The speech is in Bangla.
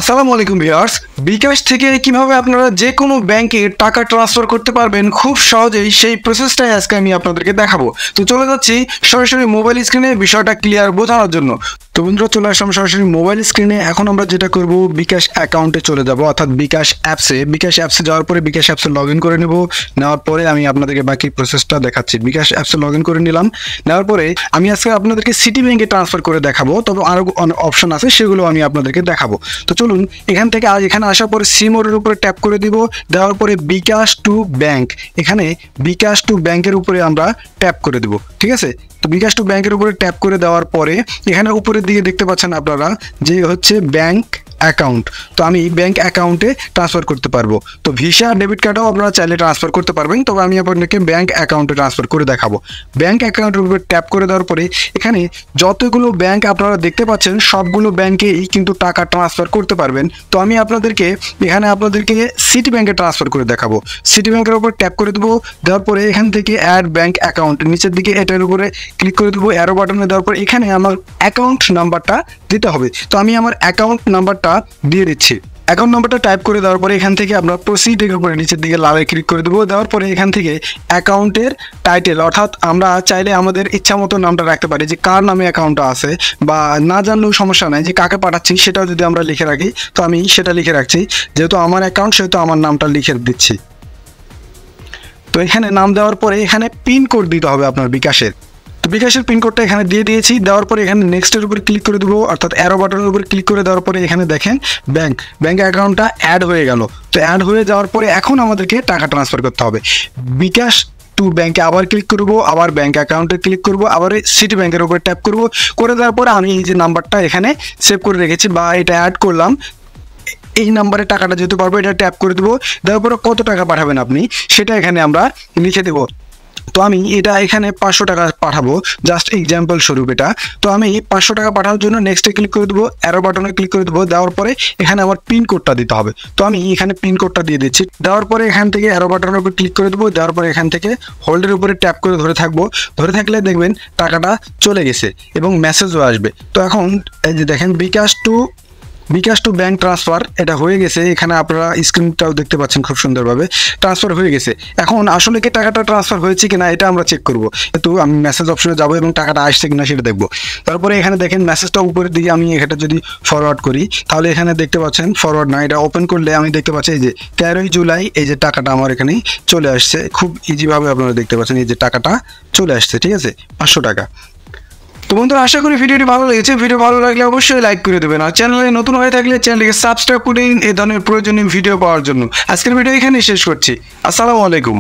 আসসালামু আলাইকুম ভিউয়ার্স। বিকাশ থেকে কিভাবে আপনারা যে কোনো ব্যাংকে টাকা ট্রান্সফার করতে পারবেন খুব সহজেই, সেই প্রসেসটাই আজকে আমি আপনাদেরকে দেখাবো। তো চলে যাচ্ছি সরাসরি মোবাইল স্ক্রিনে বিষয়টা ক্লিয়ার বোঝানোর জন্য। তো বন্ধুরা, চলে আসলাম সরাসরি মোবাইল স্ক্রিনে। এখন আমরা যেটা করব, বিকাশ অ্যাকাউন্টে চলে যাব, অর্থাৎ বিকাশ অ্যাপসে যাওয়ার পরে বিকাশ অ্যাপসে লগ ইন করে নেওয়ার পরে আমি আপনাদেরকে বাকি প্রসেসটা দেখাচ্ছি। বিকাশ অ্যাপসে লগ ইন করে নিলাম। নেওয়ার পরে আমি আজকে আপনাদেরকে সিটি ব্যাংকে ট্রান্সফার করে দেখাবো, তবে আরও অপশন আছে, সেগুলো আমি আপনাদেরকে দেখাবো। তো চলুন, এখান থেকে এখানে আসার পরে সিমোডের উপরে ট্যাপ করে দিব। দেওয়ার পরে বিকাশ টু ব্যাংক, এখানে বিকাশ টু ব্যাংকের উপরে আমরা ট্যাপ করে দেব। ঠিক আছে, তো বিকাশ টু ব্যাংকের উপরে ট্যাপ করে দেওয়ার পরে এখানে উপরের দিকে দেখতে পাচ্ছেন আপনারা যে হচ্ছে ব্যাংক অ্যাকাউন্ট। তো আমি ব্যাংক অ্যাকাউন্টে ট্রান্সফার করতে পারবো। তো ভিসা ডেবিট কার্ডও আপনারা চাইলে ট্রান্সফার করতে পারবেন, তবে আমি আপনাদেরকে ব্যাংক অ্যাকাউন্টে ট্রান্সফার করে দেখাবো। ব্যাংক অ্যাকাউন্টের উপরে ট্যাপ করে দেওয়ার পরে এখানে যতগুলো ব্যাংক আপনারা দেখতে পাচ্ছেন সবগুলো ব্যাংকেই কিন্তু টাকা ট্রান্সফার করতে পারবেন। তো আমি আপনাদেরকে সিটি ব্যাংকে ট্রান্সফার করে দেখাবো। সিটি ব্যাংকের উপর ট্যাপ করে দেবো। দেওয়ার পরে এখান থেকে অ্যাড ব্যাংক অ্যাকাউন্ট, নিচের দিকে এটার উপরে ক্লিক করে দেবো, অ্যারো বাটনে দেওয়ার পর এখানে আমার অ্যাকাউন্ট নাম্বারটা দিতে হবে। তো আমি আমার অ্যাকাউন্ট নাম্বারটা দিয়ে দিচ্ছি। অ্যাকাউন্ট নাম্বারটা টাইপ করে দেওয়ার পরে এখান থেকে আমরা প্রসিডের উপরে নিচের দিকে লালে ক্লিক করে দেবো। দেওয়ার পরে এখান থেকে অ্যাকাউন্টের টাইটেল, অর্থাৎ আমরা চাইলে আমাদের ইচ্ছা মতো নামটা রাখতে পারি, যে কার নামে অ্যাকাউন্টটা আছে, বা না জানলেও সমস্যা নেই, যে কাকে পাঠাচ্ছি সেটাও যদি আমরা লিখে রাখি। তো আমি সেটা লিখে রাখছি, যেহেতু আমার অ্যাকাউন্ট সেহেতু আমার নামটা লিখে দিচ্ছি। তো এখানে নাম দেওয়ার পরে এখানে পিন কোড দিতে হবে আপনার বিকাশের। তো বিকাশের পিনকোডটা এখানে দিয়ে দিয়েছি। দেওয়ার পরে এখানে নেক্সটের উপরে ক্লিক করে দেবো, অর্থাৎ অ্যারো বাটনের উপরে ক্লিক করে দেওয়ার পরে এখানে দেখেন ব্যাংক অ্যাকাউন্টটা অ্যাড হয়ে গেল। তো অ্যাড হয়ে যাওয়ার পরে এখন আমাদেরকে টাকা ট্রান্সফার করতে হবে। বিকাশ টু ব্যাংকে আবার ক্লিক করব, আবার ব্যাংক অ্যাকাউন্টে ক্লিক করব, আবার সিটি ব্যাংকের উপরে ট্যাপ করব। করে দেওয়ার পরে আমি এই যে নাম্বারটা এখানে সেভ করে রেখেছি বা এটা অ্যাড করলাম, এই নাম্বারে টাকাটা যেহেতু পারবো এটা ট্যাপ করে দেবো। দেওয়ার পরে কত টাকা পাঠাবেন আপনি সেটা এখানে আমরা লিখে দেবো। তো আমি এটা এখানে 500 টাকা পাঠাবো, জাস্ট এক্সাম্পল স্বরূপ এটা। তো আমি 500 টাকা পাঠানোর জন্য নেক্সটে ক্লিক করে দেবো, অ্যারো বাটনে ক্লিক করে দেবো। দেওয়ার পরে এখানে আমার পিন কোডটা দিতে হবে। তো আমি এখানে পিন কোডটা দিয়ে দিচ্ছি। দেওয়ার পরে এখান থেকে অ্যারো বাটনের উপর ক্লিক করে দেবো। দেওয়ার পরে এখান থেকে হোল্ডের উপরে ট্যাপ করে ধরে থাকবো। ধরে থাকলে দেখবেন টাকাটা চলে গেছে এবং মেসেজও আসবে। তো এখন এই যে দেখেন বিকাশ টু ব্যাংক ট্রান্সফার এটা হয়ে গেছে। এখানে আপনারা স্ক্রিনটাও দেখতে পাচ্ছেন, খুব সুন্দরভাবে ট্রান্সফার হয়ে গেছে। এখন আসলে কি টাকাটা ট্রান্সফার হয়েছে কিনা এটা আমরা চেক করবো। তো আমি মেসেজ অপশনে যাবো এবং টাকাটা আসছে কিনা সেটা দেখবো। তারপরে এখানে দেখেন মেসেজটা উপরের দিকে আমি এটা যদি ফরওয়ার্ড করি, তাহলে এখানে দেখতে পাচ্ছেন ফরওয়ার্ড না, এটা ওপেন করলে আমি দেখতে পাচ্ছি এই যে 13 জুলাই এই যে টাকাটা আমার এখানেই চলে আসছে। খুব ইজিভাবে আপনারা দেখতে পাচ্ছেন এই যে টাকাটা চলে আসছে। ঠিক আছে, 500 টাকা। তো বন্ধুরা, আশা করি ভিডিওটি ভালো লেগেছে। ভিডিও ভালো লাগলে অবশ্যই লাইক করে দেবেন, আর চ্যানেলে নতুন হয়ে থাকলে চ্যানেলটিকে সাবস্ক্রাইব করে দিন এই ধরনের প্রয়োজনীয় ভিডিও পাওয়ার জন্য। আজকের ভিডিও এখানেই শেষ করছি। আসসালামু আলাইকুম।